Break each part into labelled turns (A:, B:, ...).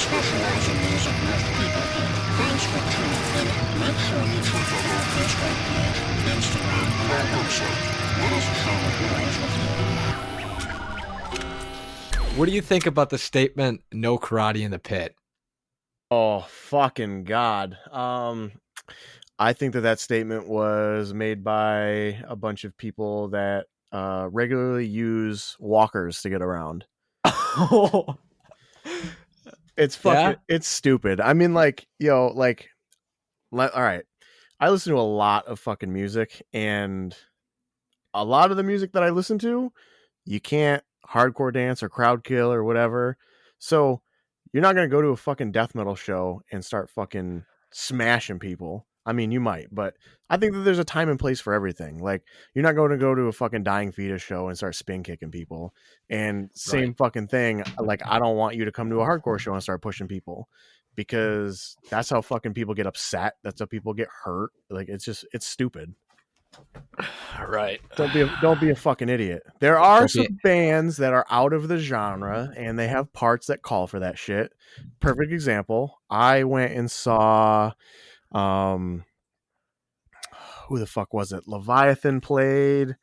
A: specialize in music most people hate. Thanks for tuning in. Make sure you check out our Facebook page, Instagram, and our website. Let us share the words with you.
B: What do you think about the statement, no karate in the pit?
C: Oh, fucking God. I think that statement was made by a bunch of people that regularly use walkers to get around. It's fucking, it's stupid. I mean, like, all right. I listen to a lot of fucking music, and a lot of the music that I listen to, you can't hardcore dance or crowd kill or whatever. So you're not going to go to a fucking death metal show and start fucking smashing people. I mean, you might, but I think that there's a time and place for everything. Like, you're not going to go to a fucking Dying Fetus show and start spin kicking people. And same fucking thing. Like, I don't want you to come to a hardcore show and start pushing people, because that's how fucking people get upset. That's how people get hurt. Like, it's stupid.
B: Right.
C: Don't be a fucking idiot. There are some bands that are out of the genre and they have parts that call for that shit. Perfect example. I went and saw who the fuck was it? Leviathan played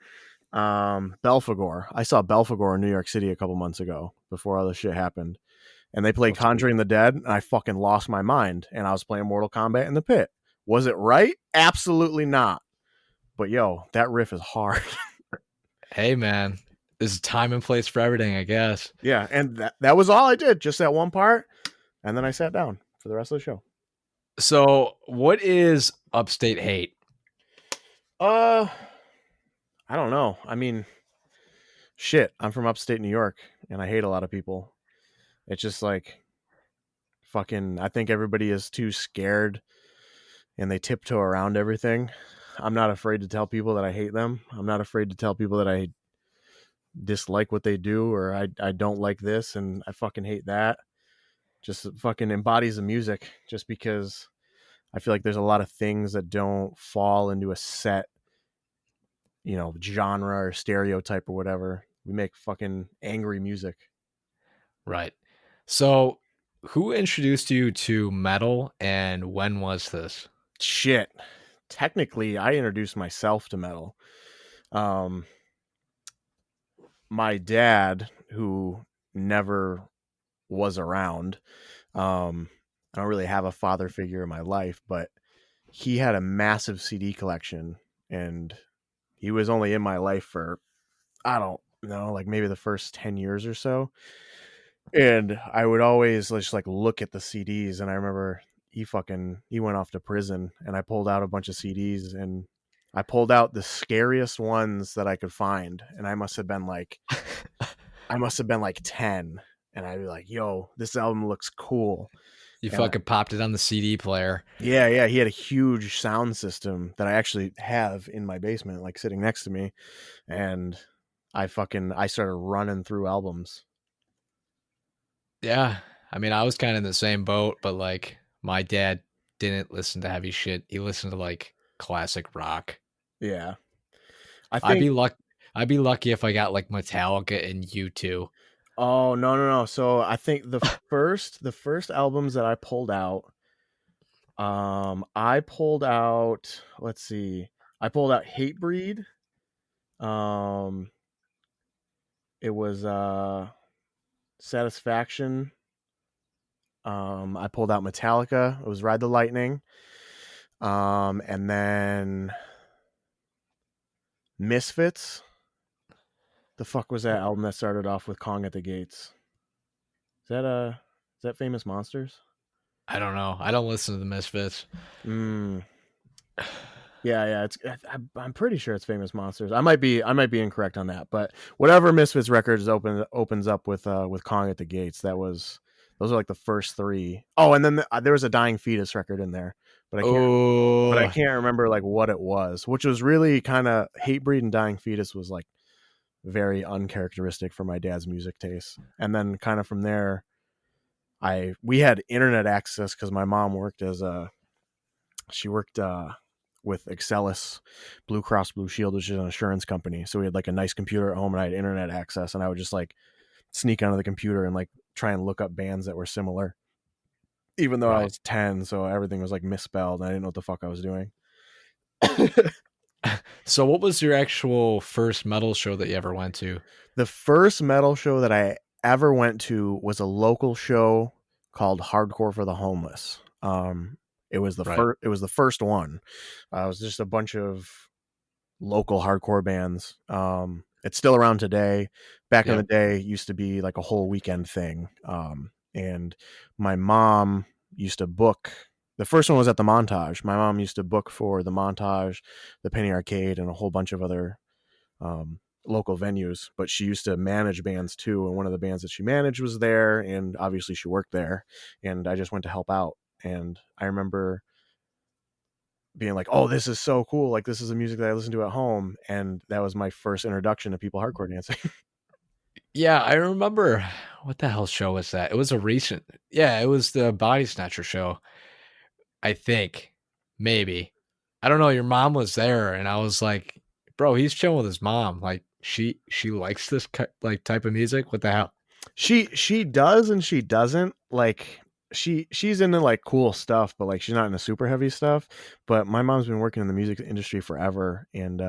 C: Belphegor. I saw Belphegor in New York City a couple months ago before all this shit happened. And they played Conjuring the Dead, and I fucking lost my mind. And I was playing Mortal Kombat in the pit. Was it right? Absolutely not. But yo, that riff is hard.
B: Hey man, there's a time and place for everything, I guess.
C: Yeah, and that was all I did, just that one part, and then I sat down for the rest of the show.
B: So, what is upstate hate?
C: I don't know. I mean, shit, I'm from upstate New York, and I hate a lot of people. It's just like, fucking, I think everybody is too scared, and they tiptoe around everything. I'm not afraid to tell people that I hate them. I'm not afraid to tell people that I dislike what they do, or I don't like this and I fucking hate that. Just fucking embodies the music, just because I feel like there's a lot of things that don't fall into a set, genre or stereotype or whatever. We make fucking angry music.
B: Right. So who introduced you to metal, and when was this?
C: Shit. Technically, I introduced myself to metal. My dad, who never was around, I don't really have a father figure in my life, but he had a massive CD collection, and he was only in my life for, I don't know, like maybe the first 10 years or so. And I would always just like look at the CDs, and I remember he went off to prison, and I pulled out a bunch of CDs, and I pulled out the scariest ones that I could find. And I must have been like 10, and I'd be like, yo, this album looks cool.
B: You fucking popped it on the CD player.
C: Yeah. He had a huge sound system that I actually have in my basement, like sitting next to me. And I started running through albums.
B: Yeah. I mean, I was kind of in the same boat, but like, my dad didn't listen to heavy shit. He listened to like classic rock.
C: Yeah.
B: I'd be lucky if I got like Metallica and U2.
C: Oh, no. So I think the first albums that I pulled out, I pulled out Hatebreed. It was Satisfaction. I pulled out Metallica. It was Ride the Lightning. And then Misfits. The fuck was that album that started off with Kong at the Gates? Is that Famous Monsters?
B: I don't know. I don't listen to the Misfits.
C: Yeah. I'm pretty sure it's Famous Monsters. I might be incorrect on that, but whatever Misfits records opens up with Kong at the Gates. Those are like the first three. Oh, and then there was a Dying Fetus record in there, but I can't remember like what it was, which was really kind of Hatebreed, and Dying Fetus was like very uncharacteristic for my dad's music taste. And then kind of from there, we had internet access because my mom worked with Excelis Blue Cross Blue Shield, which is an insurance company. So we had like a nice computer at home, and I had internet access, and I would just like sneak onto the computer and like try and look up bands that were similar. even though I
B: Right.
C: was 10, so everything was like misspelled and I didn't know what the fuck I was doing.
B: So what was your actual first metal show that you ever went to?
C: The first metal show that I ever went to was a local show called Hardcore for the Homeless. It was the
B: Right.
C: first. It was the first one. It was just a bunch of local hardcore bands. It's still around today. Back in the
B: Yep.
C: day, it used to be like a whole weekend thing. And my mom used to book. The first one was at the Montage. My mom used to book for the Montage, the Penny Arcade, and a whole bunch of other local venues. But she used to manage bands too, and one of the bands that she managed was there, and obviously she worked there. And I just went to help out. And I remember being like, "Oh, this is so cool! Like, this is the music that I listen to at home," and that was my first introduction to people hardcore dancing.
B: Yeah, I remember. What the hell show was that? It was a recent. Yeah, it was the Body Snatcher show. I think. Maybe. I don't know. Your mom was there, and I was like, bro, he's chilling with his mom. Like, she likes this like type of music. What the hell?
C: She does and she doesn't. Like, she's into like cool stuff, but like she's not into super heavy stuff. But my mom's been working in the music industry forever, and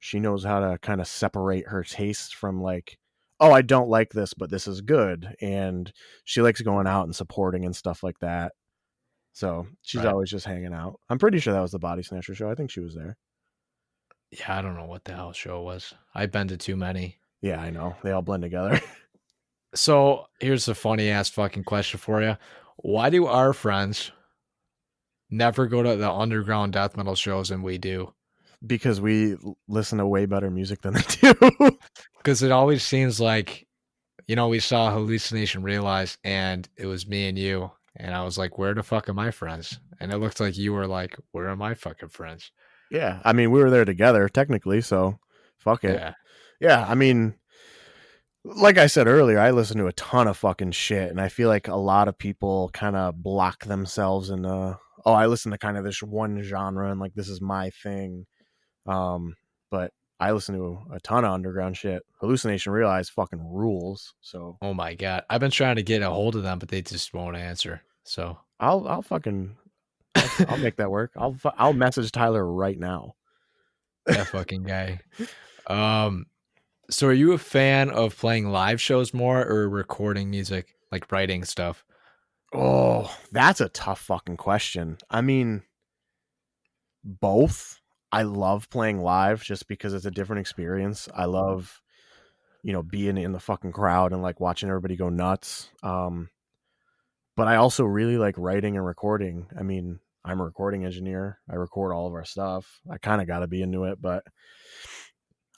C: she knows how to kind of separate her taste from like, oh, I don't like this, but this is good. And she likes going out and supporting and stuff like that. So she's
B: Right.
C: always just hanging out. I'm pretty sure that was the Body Snatcher show. I think she was there.
B: Yeah, I don't know what the hell show it was. I've been to too many.
C: Yeah, I know. They all blend together.
B: So here's a funny ass fucking question for you. Why do our friends never go to the underground death metal shows and we do?
C: Because we listen to way better music than they do.
B: Because it always seems like, we saw Hallucination Realized and it was me and you. And I was like, where the fuck are my friends? And it looked like you were like, where are my fucking friends?
C: Yeah, I mean, we were there together technically, so fuck it.
B: Yeah.
C: Yeah, I mean, like I said earlier, I listen to a ton of fucking shit, and I feel like a lot of people kind of block themselves in oh, I listen to kind of this one genre and like this is my thing. But I listen to a ton of underground shit. Hallucination Realize fucking rules. So
B: Oh my God. I've been trying to get a hold of them, but they just won't answer. So
C: I'll fucking I'll make that work. I'll message Tyler right now.
B: that fucking guy. So are you a fan of playing live shows more or recording music, like writing stuff?
C: Oh, that's a tough fucking question. I mean, both. I love playing live just because it's a different experience. I love, being in the fucking crowd and like watching everybody go nuts. But I also really like writing and recording. I mean, I'm a recording engineer. I record all of our stuff. I kind of got to be into it, but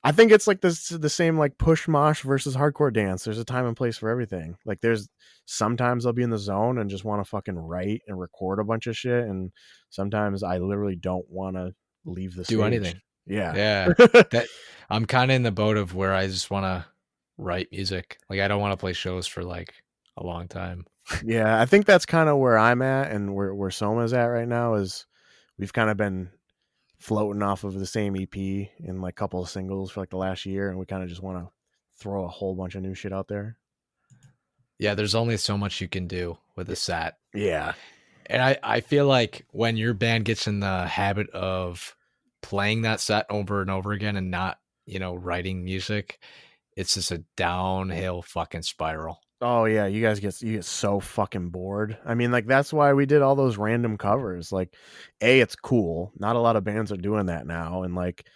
C: I think it's like this the same like push mosh versus hardcore dance. There's a time and place for everything. Like there's sometimes I'll be in the zone and just want to fucking write and record a bunch of shit, and sometimes I literally don't want to leave the
B: Do
C: stage.
B: anything.
C: Yeah.
B: Yeah. That I'm kind of in the boat of where I just want to write music. Like I don't want to play shows for like a long time.
C: Yeah, I think that's kind of where I'm at and where Soma's at right now is we've kind of been floating off of the same EP and like a couple of singles for like the last year, and we kind of just want to throw a whole bunch of new shit out there.
B: Yeah, there's only so much you can do with a set.
C: Yeah.
B: And I feel like when your band gets in the habit of playing that set over and over again and not, writing music, it's just a downhill fucking spiral.
C: Oh yeah, you get so fucking bored. I mean, like that's why we did all those random covers. Like, it's cool. Not a lot of bands are doing that now, and like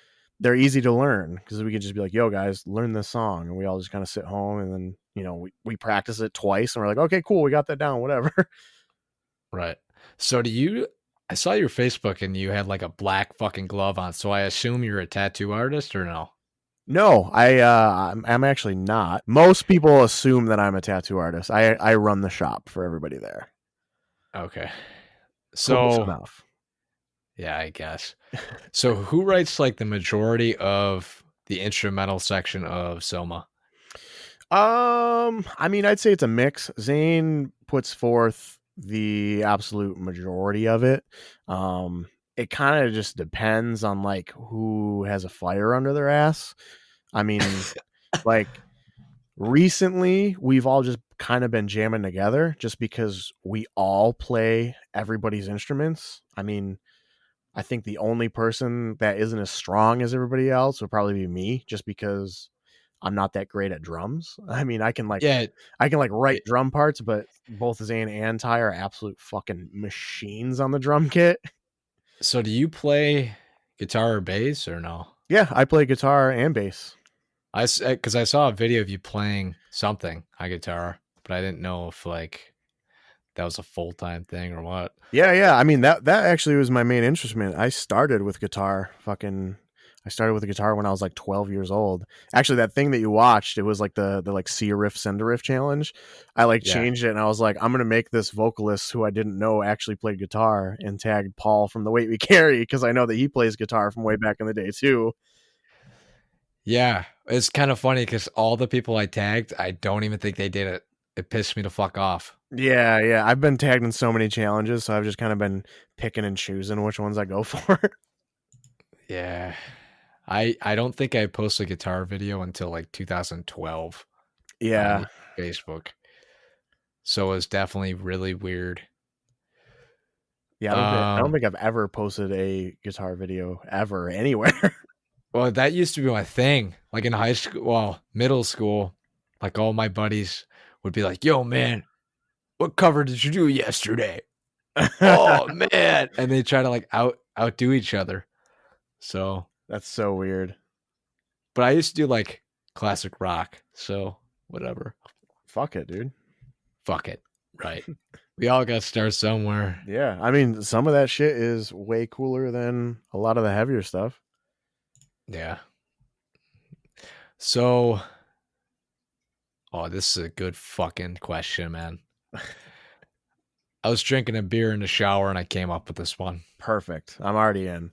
C: they're easy to learn because we could just be like, "Yo, guys, learn this song," and we all just kind of sit home and then we practice it twice, and we're like, "Okay, cool, we got that down." Whatever.
B: Right. So I saw your Facebook and you had like a black fucking glove on. So I assume you're a tattoo artist or no?
C: No, I'm actually not. Most people assume that I'm a tattoo artist. I run the shop for everybody there.
B: Okay.
C: Close
B: So
C: enough.
B: yeah, I guess. So who writes like the majority of the instrumental section of Soma?
C: I mean, I'd say it's a mix. Zane puts forth the absolute majority of it. It kind of just depends on like who has a fire under their ass. I mean, like recently we've all just kind of been jamming together just because we all play everybody's instruments. I mean, I think the only person that isn't as strong as everybody else would probably be me, just because I'm not that great at drums. I mean, I can like write drum parts, but both Zane and Ty are absolute fucking machines on the drum kit.
B: So do you play guitar or bass or no?
C: Yeah, I play guitar and bass.
B: Because I saw a video of you playing something on guitar, but I didn't know if like that was a full-time thing or what.
C: Yeah. I mean, that actually was my main instrument. I started with guitar. I started with the guitar when I was like 12 years old. Actually, that thing that you watched, it was like the like see a riff, send a riff challenge. I like changed it and I was like, I'm gonna make this vocalist who I didn't know actually played guitar, and tagged Paul from The Weight We Carry because I know that he plays guitar from way back in the day too.
B: Yeah, it's kind of funny because all the people I tagged, I don't even think they did it. It pissed me the fuck off.
C: Yeah. I've been tagged in so many challenges, so I've just kind of been picking and choosing which ones I go for.
B: Yeah. I don't think I posted a guitar video until like 2012.
C: Yeah.
B: On Facebook. So it was definitely really weird.
C: Yeah, I don't think I've ever posted a guitar video ever anywhere.
B: Well, that used to be my thing. Like in high school, well, middle school, like all my buddies would be like, "Yo, man, what cover did you do yesterday?" Oh man, and they try to like outdo each other. So
C: that's so weird.
B: But I used to do like classic rock, so whatever.
C: Fuck it, dude.
B: Fuck it. Right. We all got to start somewhere.
C: Yeah, I mean, some of that shit is way cooler than a lot of the heavier stuff.
B: Yeah. So, this is a good fucking question, man. I was drinking a beer in the shower and I came up with this one.
C: Perfect. I'm already in.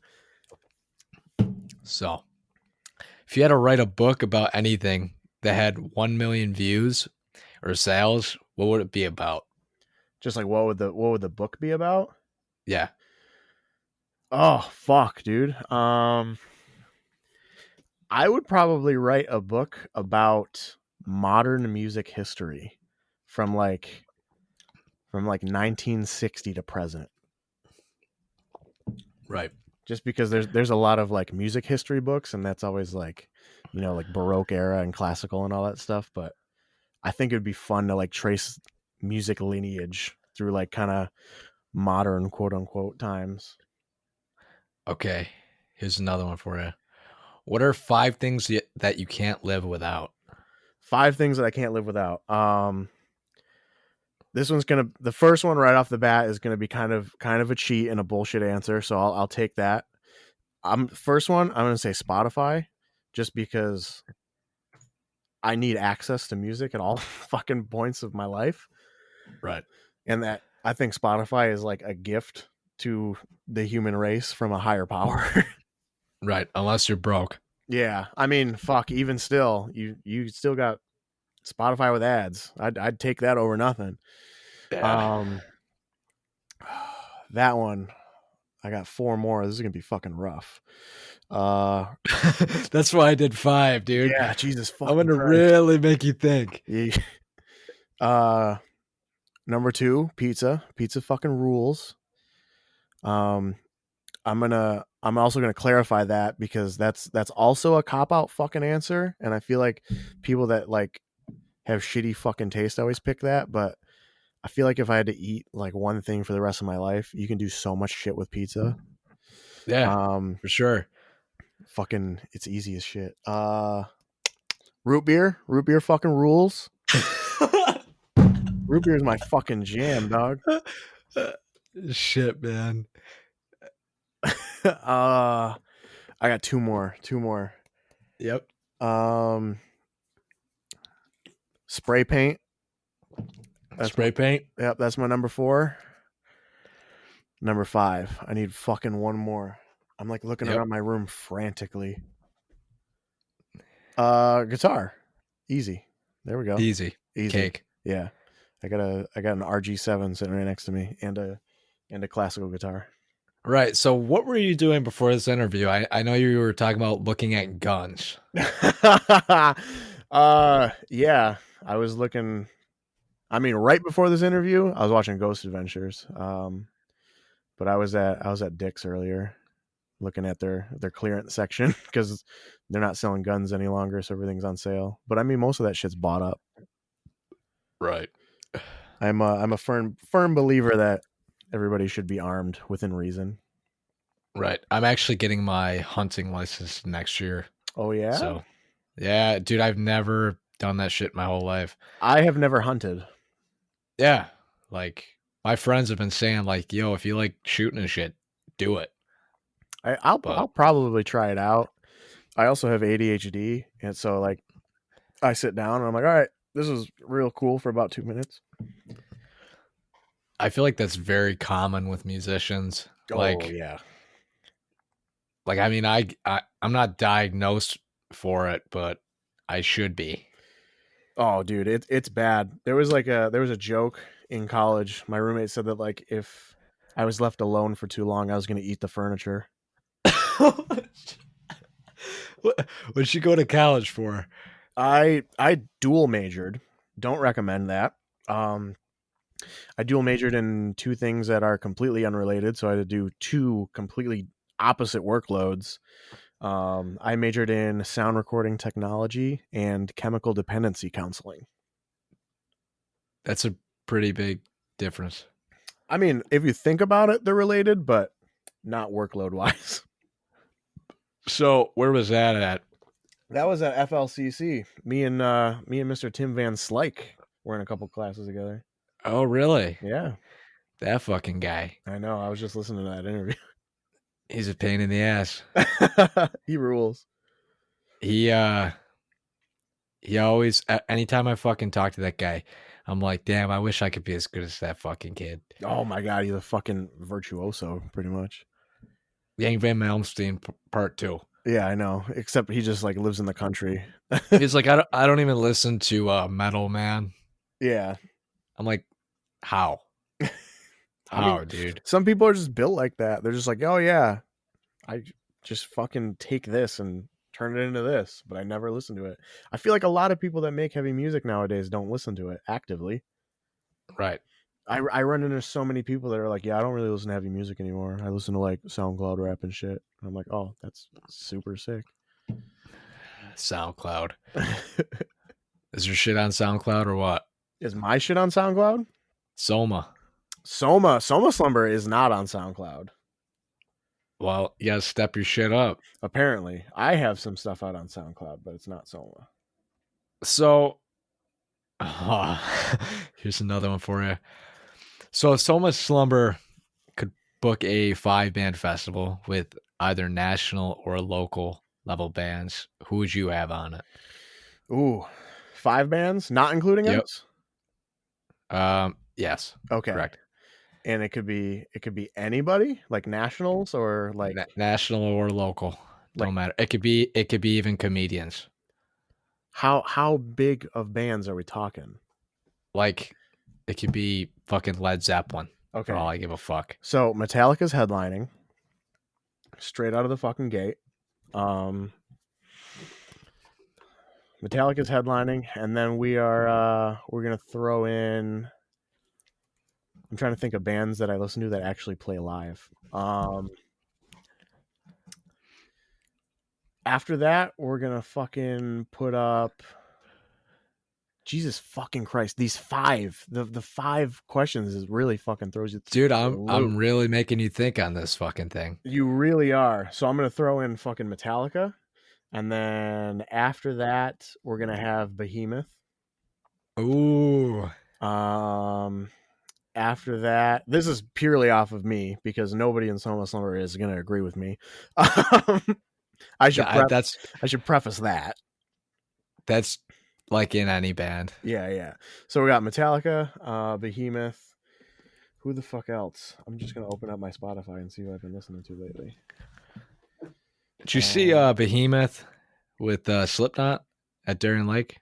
B: So, if you had to write a book about anything that had 1 million views or sales, what would it be about?
C: Just like what would the book be about?
B: Yeah.
C: Oh, fuck, dude. I would probably write a book about modern music history from like 1960 to present.
B: Right.
C: Just because there's a lot of like music history books, and that's always like, you know, like Baroque era and classical and all that stuff, but I think it would be fun to like trace music lineage through like kind of modern quote unquote times.
B: Okay. Here's another one for you. What are 5 things that you can't live without?
C: 5 things that I can't live without. This one's the first one right off the bat is gonna be kind of a cheat and a bullshit answer, so I'll take that. First one, I'm gonna say Spotify, just because I need access to music at all fucking points of my life.
B: Right.
C: And that I think Spotify is like a gift to the human race from a higher power.
B: Right, unless you're broke.
C: Yeah, I mean, fuck. Even still, you still got Spotify with ads. I'd take that over nothing.
B: Yeah.
C: That one, I got 4 more. This is gonna be fucking rough.
B: That's why I did 5, dude.
C: Yeah, Jesus.
B: I'm gonna really make you think.
C: Yeah. Number 2, pizza. Pizza fucking rules. I'm also gonna clarify that because that's also a cop-out fucking answer, and I feel like people that like have shitty fucking taste always pick that, but I feel like if I had to eat like one thing for the rest of my life, you can do so much shit with pizza.
B: Yeah, for sure.
C: Fucking, it's easy as shit. Root beer fucking rules. Root beer is my fucking jam, dog.
B: Shit, man.
C: I got 2 more.
B: Yep.
C: Spray paint.
B: Spray paint.
C: Yep, that's my number 4. Number 5. I need fucking one more. I'm like looking around my room frantically. Guitar. Easy. There we go.
B: Easy. Cake.
C: Yeah. I got an RG7 sitting right next to me and a classical guitar.
B: Right. So what were you doing before this interview? I know you were talking about looking at guns.
C: Yeah. I was looking I mean, right before this interview, I was watching Ghost Adventures. But I was at Dick's earlier, looking at their clearance section because they're not selling guns any longer, so everything's on sale. But I mean, most of that shit's bought up.
B: Right.
C: I'm a firm believer that everybody should be armed within reason.
B: Right. I'm actually getting my hunting license next year.
C: Oh yeah.
B: So, yeah, dude, I've never done that shit my whole life.
C: I have never hunted.
B: Yeah, like my friends have been saying, like, yo, if you like shooting and shit, do it.
C: I'll probably try it out. I also have ADHD, and so like I sit down and I'm like, all right, this is real cool for about 2 minutes.
B: I feel like that's very common with musicians. Like,
C: yeah.
B: Like, I mean, I'm not diagnosed for it, but I should be.
C: Oh, dude, it's bad. There was a joke in college. My roommate said that like if I was left alone for too long, I was going to eat the furniture.
B: What'd you go to college for?
C: I dual majored. Don't recommend that. I dual majored in two things that are completely unrelated, so I had to do two completely opposite workloads. I majored in sound recording technology and chemical dependency counseling.
B: That's a pretty big difference.
C: I mean, if you think about it, they're related, but not workload wise.
B: So where was that at?
C: That was at FLCC. Me and Mr. Tim Van Slyke were in a couple classes together.
B: Oh, really?
C: Yeah.
B: That fucking guy.
C: I know. I was just listening to that interview.
B: He's a pain in the ass.
C: He rules.
B: He always, anytime I fucking talk to that guy, I'm like, damn, I wish I could be as good as that fucking kid.
C: Oh my God, he's a fucking virtuoso, pretty much.
B: Yang Van Malmsteen part 2.
C: Yeah, I know. Except he just like lives in the country.
B: He's like, I don't even listen to metal, man.
C: Yeah.
B: I'm like, how? How, dude?
C: Some people are just built like that. They're just like, oh yeah, I just fucking take this and turn it into this, but I never listen to it. I feel like a lot of people that make heavy music nowadays don't listen to it actively.
B: Right.
C: I run into so many people that are like, yeah, I don't really listen to heavy music anymore. I listen to like SoundCloud rap and shit. And I'm like, oh, that's super sick.
B: SoundCloud. Is your shit on SoundCloud or what?
C: Is my shit on SoundCloud?
B: Soma
C: Slumber is not on SoundCloud.
B: Well, you gotta step your shit up.
C: Apparently. I have some stuff out on SoundCloud, but it's not Soma.
B: So, here's another one for you. So, if Soma Slumber could book a 5-band festival with either national or local level bands, who would you have on it?
C: Ooh, 5 bands, not including us?
B: Yes.
C: Okay.
B: Correct.
C: And it could be anybody, like nationals or like
B: national or local. Don't matter. It could be even comedians.
C: How big of bands are we talking?
B: Like, it could be fucking Led Zeppelin.
C: Okay.
B: For all I give a fuck.
C: So Metallica's headlining straight out of the fucking gate. Metallica's headlining, and then we're gonna throw in. I'm trying to think of bands that I listen to that actually play live. After that, we're gonna fucking put up. Jesus fucking Christ! These 5, the 5 questions is really fucking throws you.
B: Dude, I'm really making you think on this fucking thing.
C: You really are. So I'm gonna throw in fucking Metallica, and then after that, we're gonna have Behemoth.
B: Ooh.
C: After that, this is purely off of me because nobody in Soma Slumber is gonna agree with me. I should preface that.
B: That's like in any band.
C: Yeah. So we got Metallica, Behemoth. Who the fuck else? I'm just gonna open up my Spotify and see who I've been listening to lately.
B: Did you see Behemoth with Slipknot at Darien Lake?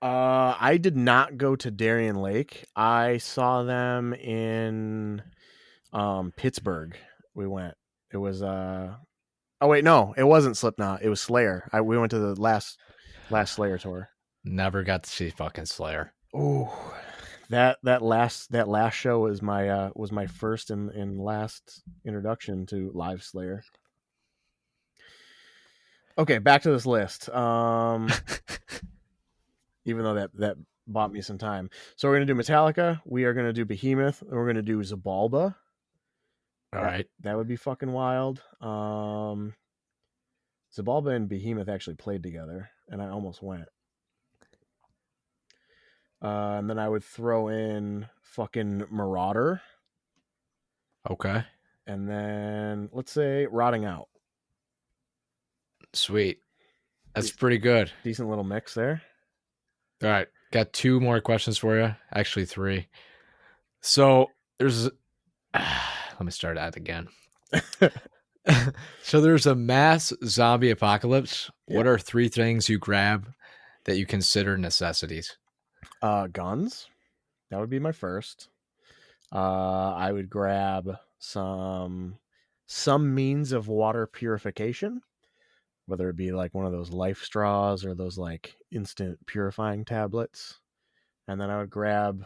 C: I did not go to Darien Lake. I saw them in Pittsburgh. We went. It was oh wait, no, it wasn't Slipknot. It was Slayer. We went to the last Slayer tour.
B: Never got to see fucking Slayer.
C: Ooh, that last show was my first and last introduction to Live Slayer. Okay, back to this list. Even though that bought me some time. So we're gonna do Metallica, we are gonna do Behemoth, and we're gonna do Zabalba.
B: All right.
C: That would be fucking wild. Zabalba and Behemoth actually played together, and I almost went. And then I would throw in fucking Marauder.
B: Okay.
C: And then let's say Rotting Out.
B: Sweet. That's pretty good.
C: Decent little mix there.
B: All right. Got 2 more questions for you. Actually, 3. So there's let me start that again. So there's a mass zombie apocalypse.
C: Yeah.
B: What are 3 things you grab that you consider necessities?
C: Guns. That would be my first. I would grab some means of water purification, whether it be like one of those life straws or those like instant purifying tablets. And then I would grab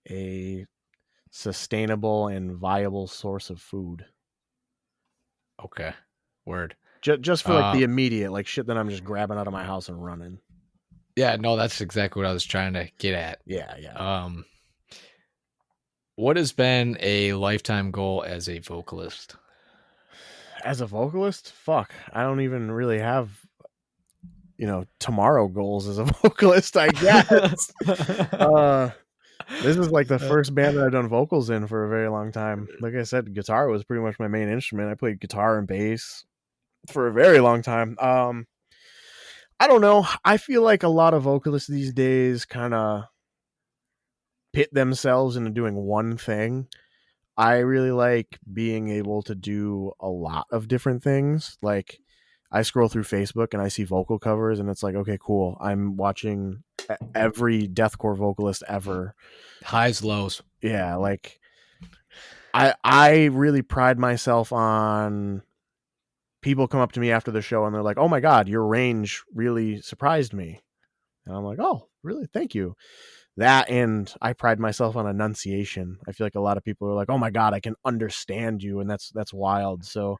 C: a sustainable and viable source of food.
B: Okay. Word.
C: Just for like the immediate, like shit that I'm just grabbing out of my house and running.
B: Yeah, no, that's exactly what I was trying to get at.
C: Yeah.
B: What has been a lifetime goal as a vocalist?
C: As a vocalist? Fuck. I don't even really have, tomorrow goals as a vocalist, I guess. This is like the first band that I've done vocals in for a very long time. Like I said, guitar was pretty much my main instrument. I played guitar and bass for a very long time. I don't know. I feel like a lot of vocalists these days kind of pit themselves into doing one thing. I really like being able to do a lot of different things. Like I scroll through Facebook and I see vocal covers and it's like, okay, cool. I'm watching every deathcore vocalist ever.
B: Highs, lows.
C: Yeah, like I really pride myself on people come up to me after the show and they're like, "Oh my god, your range really surprised me." And I'm like, "Oh, really? Thank you." That, and I pride myself on enunciation. I feel like a lot of people are like, "Oh my god, I can understand you," and that's wild. So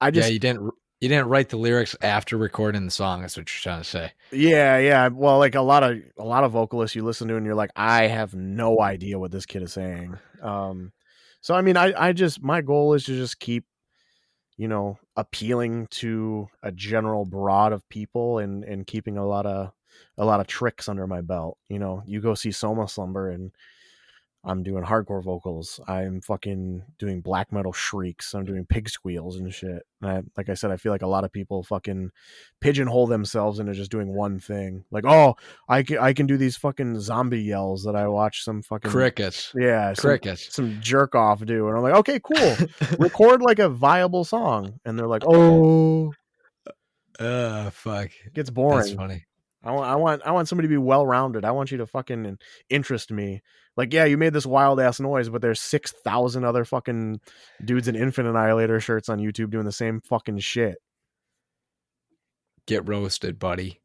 C: I just
B: you didn't write the lyrics after recording the song. That's what you're trying to say.
C: Yeah. Well, like a lot of vocalists you listen to and you're like, I have no idea what this kid is saying. So I mean, I just my goal is to just keep, appealing to a general broad of people and keeping a lot of tricks under my belt. You go see Soma Slumber and I'm doing hardcore vocals. I'm fucking doing black metal shrieks. I'm doing pig squeals and shit. And like I said, I feel like a lot of people fucking pigeonhole themselves into just doing one thing. Like, oh, I can do these fucking zombie yells that I watch some fucking
B: crickets.
C: Yeah,
B: crickets.
C: Some jerk off do, and I'm like, okay, cool. Record like a viable song, and they're like, oh,
B: fuck,
C: it gets boring.
B: That's funny.
C: I want somebody to be well rounded. I want you to fucking interest me. Like, yeah, you made this wild ass noise, but there's 6,000 other fucking dudes in Infinite Annihilator shirts on YouTube doing the same fucking shit.
B: Get roasted, buddy.